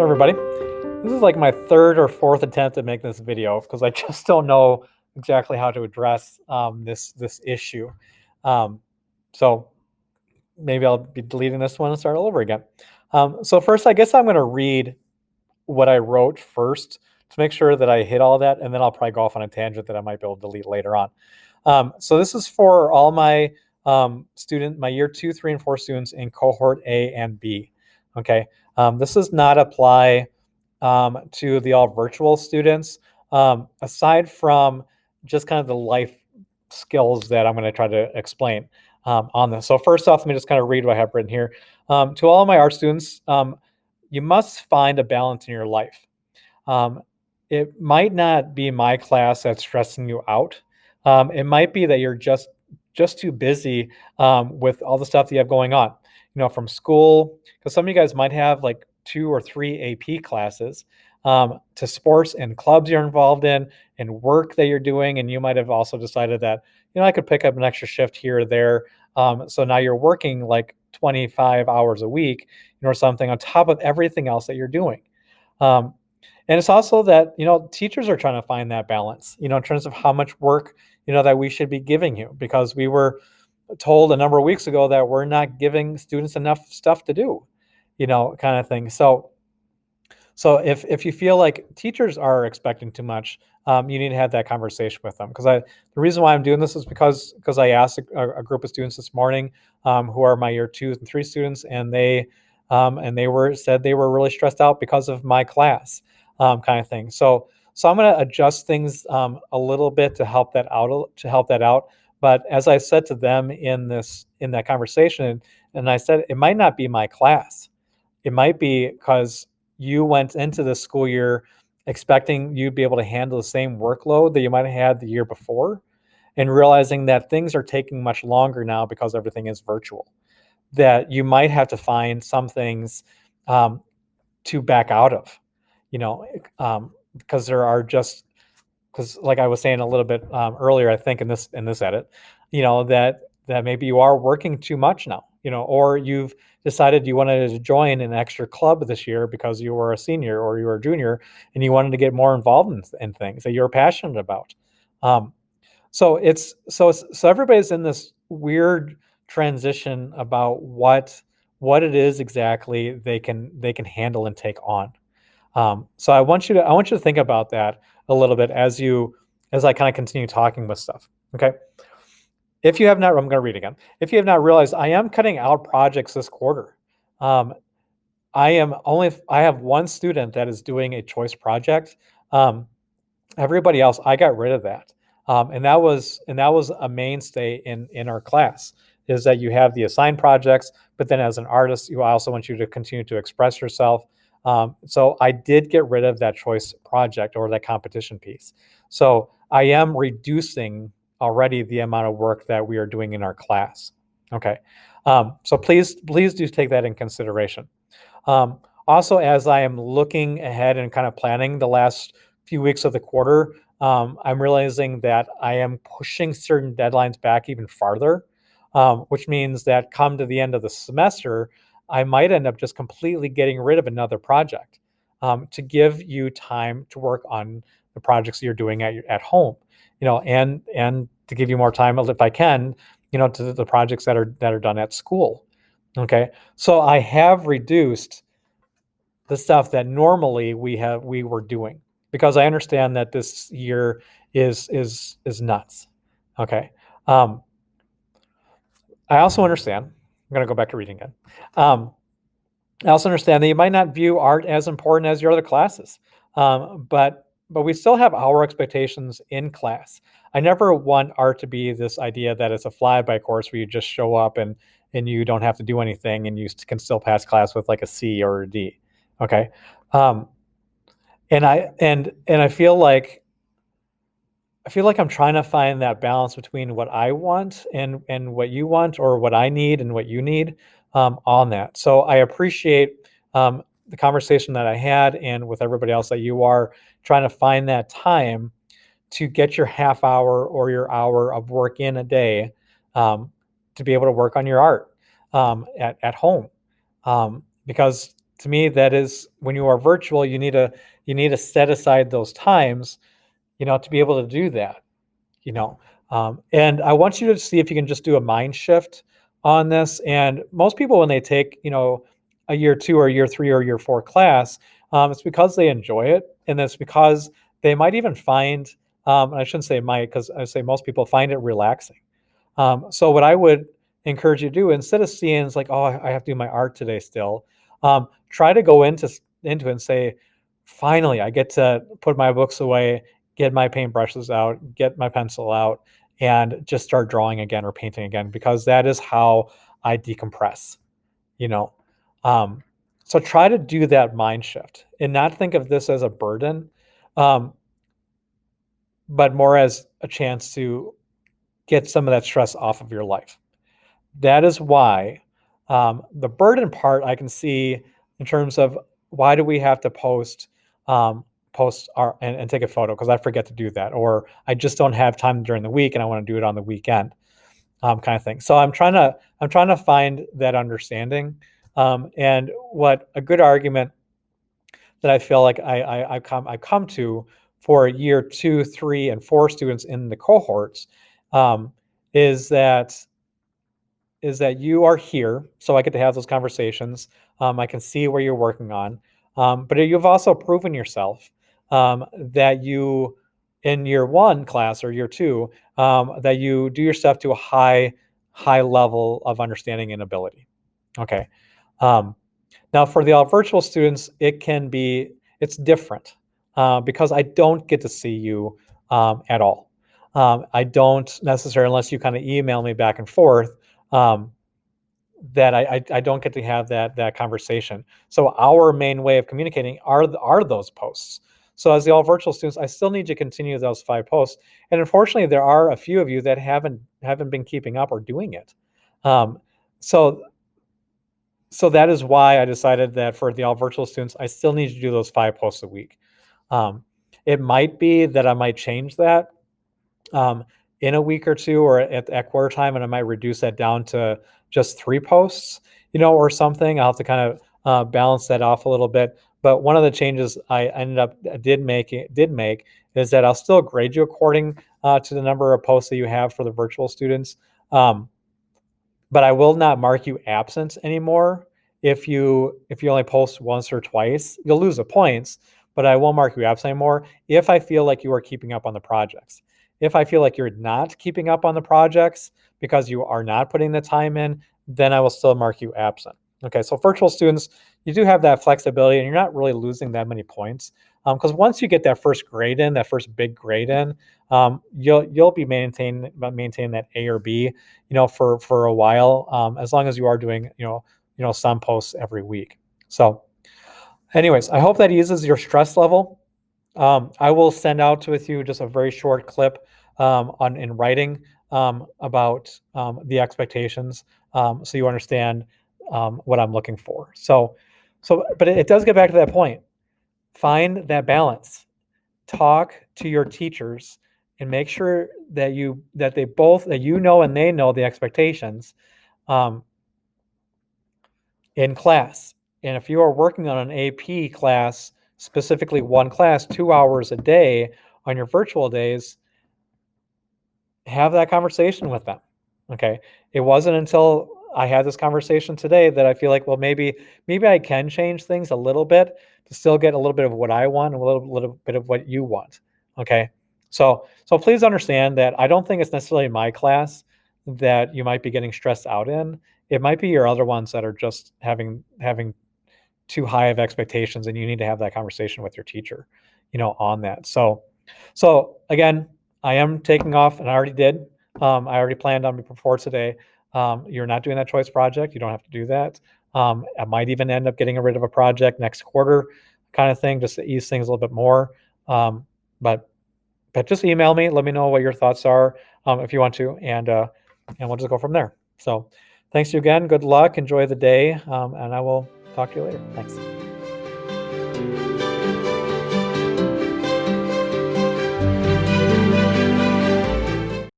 everybody. This is like my third or fourth attempt at making this video because I just don't know exactly how to address this issue. Um, so maybe I'll be deleting this one and start all over again. So first, I guess I'm going to read what I wrote first to make sure that I hit all that, and then I'll probably go off on a tangent that I might be able to delete later on. So this is for all my my year 2, 3, and 4 students in cohort A and B. Okay, this does not apply to the all virtual students, aside from just kind of the life skills that I'm going to try to explain on this. So first off, let me just kind of read what I have written here. To all of my art students, you must find a balance in your life. It might not be my class that's stressing you out. It might be that you're just too busy with all the stuff that you have going on, from school, because some of you guys might have like 2 or 3 AP classes, to sports and clubs you're involved in and work that you're doing. And you might have also decided that, I could pick up an extra shift here or there. So now you're working like 25 hours a week, or something on top of everything else that you're doing. And it's also that, teachers are trying to find that balance, in terms of how much work, that we should be giving you, because we were told a number of weeks ago that we're not giving students enough stuff to do, kind of thing. So if you feel like teachers are expecting too much, you need to have that conversation with them. Because the reason why I'm doing this is because I asked a group of students this morning, who are my year 2 and 3 students, and they said they were really stressed out because of my class, kind of thing. So I'm going to adjust things a little bit to help that out. But as I said to them in that conversation, and I said, it might not be my class. It might be because you went into the school year expecting you'd be able to handle the same workload that you might have had the year before, and realizing that things are taking much longer now because everything is virtual, that you might have to find some things to back out of, because because like I was saying a little bit earlier, I think in this edit, that maybe you are working too much now, or you've decided you wanted to join an extra club this year because you were a senior or you were a junior, and you wanted to get more involved in things that you're passionate about. So everybody's in this weird transition about what it is exactly they can handle and take on. So I want you to think about that a little bit as I kind of continue talking with stuff. Okay. If you have not, I'm going to read again. If you have not realized, I am cutting out projects this quarter. I have one student that is doing a choice project. Everybody else, I got rid of that. And that was a mainstay in our class, is that you have the assigned projects, but then as an artist, I also want you to continue to express yourself. So I did get rid of that choice project or that competition piece. So I am reducing already the amount of work that we are doing in our class. Okay. So please do take that in consideration. Also, as I am looking ahead and kind of planning the last few weeks of the quarter, I'm realizing that I am pushing certain deadlines back even farther, which means that come to the end of the semester, I might end up just completely getting rid of another project, to give you time to work on the projects you're doing at home, and to give you more time, if I can, to the projects that are done at school. Okay, so I have reduced the stuff that normally we were doing, because I understand that this year is nuts. Okay, I also understand. I'm going to go back to reading again. I also understand that you might not view art as important as your other classes, but we still have our expectations in class. I never want art to be this idea that it's a fly-by course where you just show up and you don't have to do anything, and you can still pass class with like a C or a D. Okay, and I feel like I'm trying to find that balance between what I want and what you want, or what I need and what you need, on that. So I appreciate the conversation that I had, and with everybody else, that you are trying to find that time to get your half hour or your hour of work in a day, to be able to work on your art at home. Because to me, that is, when you are virtual, you need to set aside those times, to be able to do that. And I want you to see if you can just do a mind shift on this. And most people, when they take, a year 2 or year 3 or year 4 class, it's because they enjoy it. And it's because they might even find, and I shouldn't say might, because I say most people find it relaxing. So what I would encourage you to do, instead of seeing it's like, oh, I have to do my art today still, try to go into it and say, finally, I get to put my books away, get my paintbrushes out, get my pencil out, and just start drawing again or painting again, because that is how I decompress, you know. So try to do that mind shift and not think of this as a burden, um, but more as a chance to get some of that stress off of your life. That is why the burden part I can see in terms of, why do we have to post our and take a photo because I forget to do that, or I just don't have time during the week and I want to do it on the weekend, kind of thing. So I'm trying to find that understanding, and what a good argument that I feel like I come to for year 2, 3, and 4 students in the cohorts, um, is that you are here, so I get to have those conversations. I can see where you're working on, but you've also proven yourself, that you, in year 1 class or year 2, that you do your stuff to a high level of understanding and ability. Okay. Now for the all virtual students, it's different, because I don't get to see you at all. I don't necessarily, unless you kind of email me back and forth, that I don't get to have that conversation. So our main way of communicating are those posts. So as the all virtual students, I still need to continue those 5 posts. And unfortunately, there are a few of you that haven't been keeping up or doing it. So that is why I decided that for the all virtual students, I still need to do those 5 posts a week. It might be that I might change that in a week or 2, or at quarter time, and I might reduce that down to just 3 posts, or something. I'll have to kind of balance that off a little bit. But one of the changes I did make is that I'll still grade you according to the number of posts that you have for the virtual students. But I will not mark you absent anymore. If you only post once or twice, you'll lose the points, but I won't mark you absent anymore if I feel like you are keeping up on the projects. If I feel like you're not keeping up on the projects because you are not putting the time in, then I will still mark you absent. Okay, so virtual students, you do have that flexibility, and you're not really losing that many points, because once you get that first grade in, that first big grade in, you'll be maintaining that A or B, for a while, as long as you are doing, some posts every week. So, anyways, I hope that eases your stress level. I will send out with you just a very short clip in writing, about the expectations, so you understand what I'm looking for. But it does get back to that point. Find that balance. Talk to your teachers and make sure that they both, that and they know the expectations in class. And if you are working on an AP class, specifically one class, 2 hours a day on your virtual days, have that conversation with them. Okay. It wasn't until I had this conversation today that I feel like, well, maybe I can change things a little bit to still get a little bit of what I want and a little bit of what you want. Okay. So please understand that I don't think it's necessarily my class that you might be getting stressed out in. It might be your other ones that are just having too high of expectations, and you need to have that conversation with your teacher, on that. So again, I am taking off, and I already did. I already planned on before today. You're not doing that choice project. You don't have to do that. I might even end up getting rid of a project next quarter, kind of thing, just to ease things a little bit more. But just email me. Let me know what your thoughts are, if you want to, and we'll just go from there. So thanks to you again. Good luck. Enjoy the day, and I will talk to you later. Thanks.